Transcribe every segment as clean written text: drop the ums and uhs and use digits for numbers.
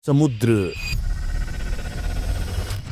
समुद्र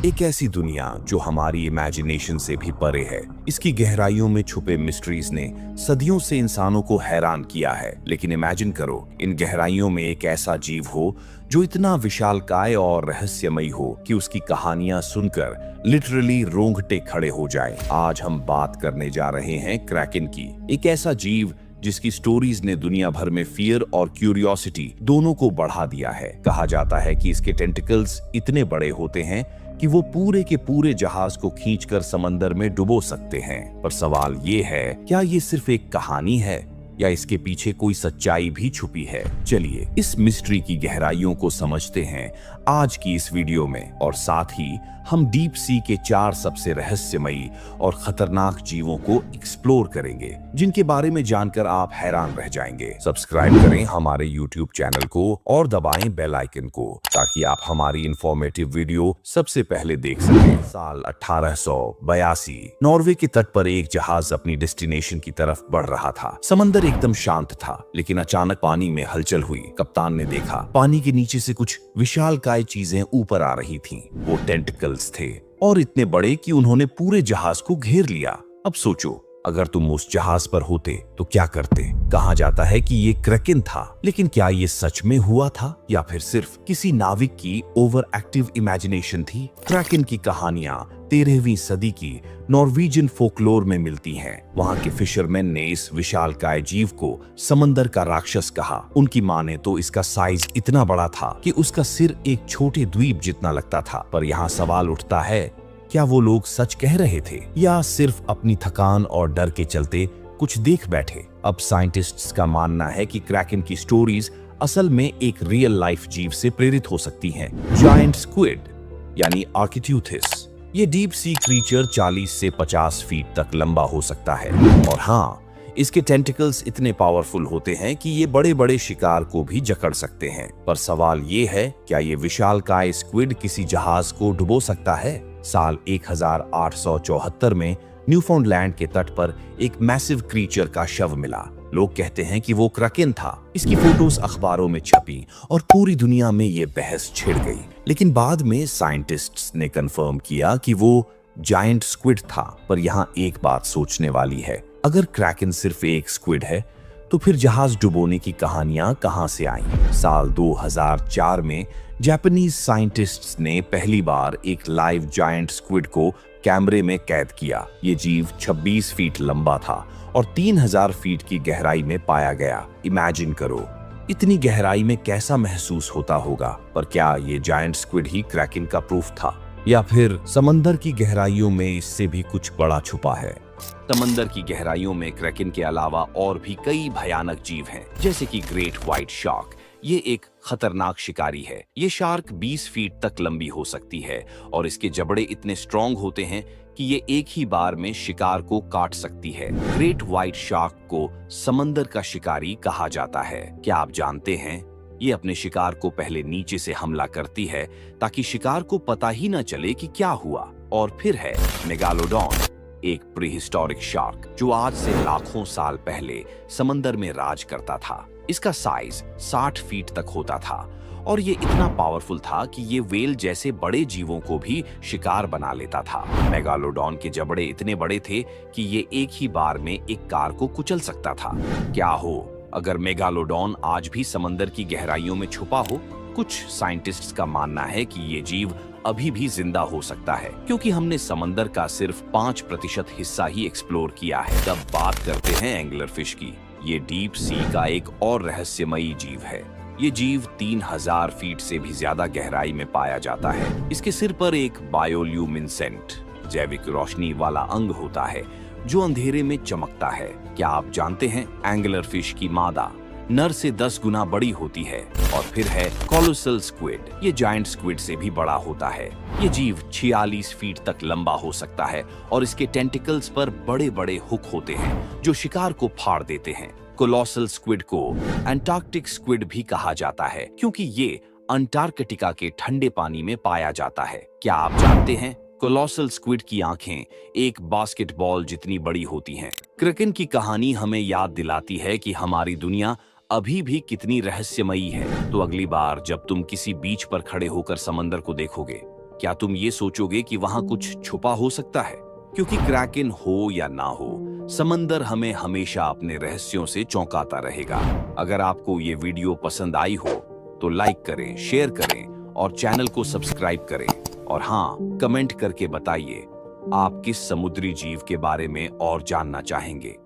एक ऐसी दुनिया जो हमारी इमेजिनेशन से भी परे है। इसकी गहराइयों में छुपे मिस्ट्रीज ने सदियों से इंसानों को हैरान किया है। लेकिन इमेजिन करो, इन गहराइयों में एक ऐसा जीव हो जो इतना विशालकाय और रहस्यमयी हो कि उसकी कहानियां सुनकर लिटरली रोंगटे खड़े हो जाए। आज हम बात करने जा रहे हैं क्रैकन की, एक ऐसा जीव जिसकी स्टोरीज ने दुनिया भर में फियर और क्यूरियोसिटी दोनों को बढ़ा दिया है। कहा जाता है कि इसके टेंटिकल्स इतने बड़े होते हैं कि वो पूरे के पूरे जहाज को खींचकर समंदर में डुबो सकते हैं। पर सवाल ये है, क्या ये सिर्फ एक कहानी है या इसके पीछे कोई सच्चाई भी छुपी है? चलिए इस मिस्ट्री की गहराइयों को समझते हैं आज की इस वीडियो में, और साथ ही हम डीप सी के 4 सबसे रहस्यमयी और खतरनाक जीवों को एक्सप्लोर करेंगे, जिनके बारे में जानकर आप हैरान रह जाएंगे। सब्सक्राइब करें हमारे यूट्यूब चैनल को और दबाएं बेल आइकन को, ताकि आप हमारी इंफॉर्मेटिव वीडियो सबसे पहले देख सकें। साल 1882 नॉर्वे के तट पर एक जहाज अपनी डेस्टिनेशन की तरफ बढ़ रहा था। समंदर एकदम शांत था, लेकिन अचानक पानी में हलचल हुई। कप्तान ने देखा पानी के नीचे से कुछ विशालकाय चीजें ऊपर आ रही थीं। वो टेंटिकल्स थे और इतने बड़े कि उन्होंने पूरे जहाज को घेर लिया। अब सोचो, अगर तुम उस जहाज पर होते तो क्या करते? कहा जाता है कि ये क्रैकन था, लेकिन क्या ये सच में हुआ था या फिर सिर्फ किसी नाविक की ओवर एक्टिव इमेजिनेशन थी? क्रैकन की कहानियां 13वीं सदी की नॉर्वेजियन फोकलोर में मिलती हैं। वहां के फिशरमैन ने इस विशालकाय जीव को समंदर का राक्षस कहा। उनकी माने तो इसका साइज इतना बड़ा था कि उसका सिर एक छोटे द्वीप जितना लगता था। पर यहाँ सवाल उठता है, क्या वो लोग सच कह रहे थे या सिर्फ अपनी थकान और डर के चलते कुछ देख बैठे? अब साइंटिस्ट्स का मानना है कि क्रैकन की स्टोरीज असल में एक रियल लाइफ जीव से प्रेरित हो सकती हैं। जायंट स्क्विड यानी आर्किट्यूथिस। ये डीप सी क्रीचर 40 से 50 फीट तक लंबा हो सकता है, और हाँ, इसके टेंटिकल्स इतने पावरफुल होते हैं कि ये बड़े बड़े शिकार को भी जकड़ सकते हैं। पर सवाल ये है, क्या ये विशालकाय स्क्विड किसी जहाज को डुबो सकता है? साल 1874 में न्यूफाउंडलैंड के तट पर एक मैसिव क्रीचर का शव मिला। लोग कहते हैं कि वो क्रैकन था। इसकी फोटोज अखबारों में छपी और पूरी दुनिया में ये बहस छिड़ गई। लेकिन बाद में साइंटिस्ट्स ने कंफर्म किया कि वो जायंट स्क्विड था। पर यहाँ एक बात सोचने वाली है, अगर क्रैकन सिर्फ एक स्क्विड है तो फिर जहाज डुबोने की कहानियां कहां से आईं? साल 2004 में जापानीज साइंटिस्ट्स ने पहली बार एक लाइव जायंट स्क्विड को कैमरे में कैद किया। ये जीव 26 फीट लंबा था और 3000 फीट की गहराई में पाया गया। इमेजिन करो, इतनी गहराई में कैसा महसूस होता होगा। पर क्या ये जायंट स्क्विड ही क्रैकन का प्रूफ था, या फिर समंदर की गहराइयों में इससे भी कुछ बड़ा छुपा है? समंदर की गहराइयों में क्रैकन के अलावा और भी कई भयानक जीव हैं, जैसे कि ग्रेट व्हाइट शार्क। ये एक खतरनाक शिकारी है। ये शार्क 20 फीट तक लंबी हो सकती है और इसके जबड़े इतने स्ट्रॉन्ग होते हैं कि ये एक ही बार में शिकार को काट सकती है। ग्रेट व्हाइट शार्क को समंदर का शिकारी कहा जाता है। क्या आप जानते हैं, ये अपने शिकार को पहले नीचे से हमला करती है ताकि शिकार को पता ही न चले कि क्या हुआ। और फिर है मेगालोडॉन, एक प्रीहिस्टोरिक शार्क जो आज से लाखों साल पहले समंदर में राज करता था। इसका साइज 60 फीट तक होता था और ये इतना पावरफुल था कि ये वेल जैसे बड़े जीवों को भी शिकार बना लेता था। मेगालोडॉन के जबड़े इतने बड़े थे कि ये एक ही बार में एक कार को कुचल सकता था। क्या हो अगर मेगालोडॉन आज भी समंदर की गहराइयों में छुपा हो? कुछ साइंटिस्ट्स का मानना है कि ये जीव अभी भी जिंदा हो सकता है, क्योंकि हमने समंदर का सिर्फ 5% हिस्सा ही एक्सप्लोर किया है। तब बात करते हैं एंगलर फिश की। ये डीप सी का एक और रहस्यमयी जीव है। ये जीव 3000 फीट से भी ज्यादा गहराई में पाया जाता है। इसके सिर पर एक बायोल्यूमिनेसेंट जैविक रोशनी वाला अंग होता है जो अंधेरे में चमकता है। क्या आप जानते हैं, एंगलर फिश की मादा नर से 10 गुना बड़ी होती है। और फिर है कोलोसल स्क्विड। ये जायंट स्क्विड से भी बड़ा होता है। ये जीव 46 फीट तक लंबा हो सकता है और इसके टेंटिकल्स पर बड़े बड़े हुक होते हैं जो शिकार को फाड़ देते हैं। कोलोसल स्क्विड को अंटार्कटिक स्क्विड भी कहा जाता है, क्योंकि ये अंटार्कटिका के ठंडे पानी में पाया जाता है। क्या आप जानते हैं, कोलोसल स्क्विड की आंखें एक बास्केटबॉल जितनी बड़ी होती हैं। क्रैकन की कहानी हमें याद दिलाती है कि हमारी दुनिया अभी भी कितनी रहस्यमयी है। तो अगली बार जब तुम किसी बीच पर खड़े होकर समंदर को देखोगे, क्या तुम ये सोचोगे कि वहां कुछ छुपा हो सकता है? क्योंकि क्रैकन हो या ना हो, समंदर हमें हमेशा अपने रहस्यों से चौंकाता रहेगा। अगर आपको ये वीडियो पसंद आई हो तो लाइक करें, शेयर करें और चैनल को सब्सक्राइब करें। और हाँ, कमेंट करके बताइए आप किस समुद्री जीव के बारे में और जानना चाहेंगे।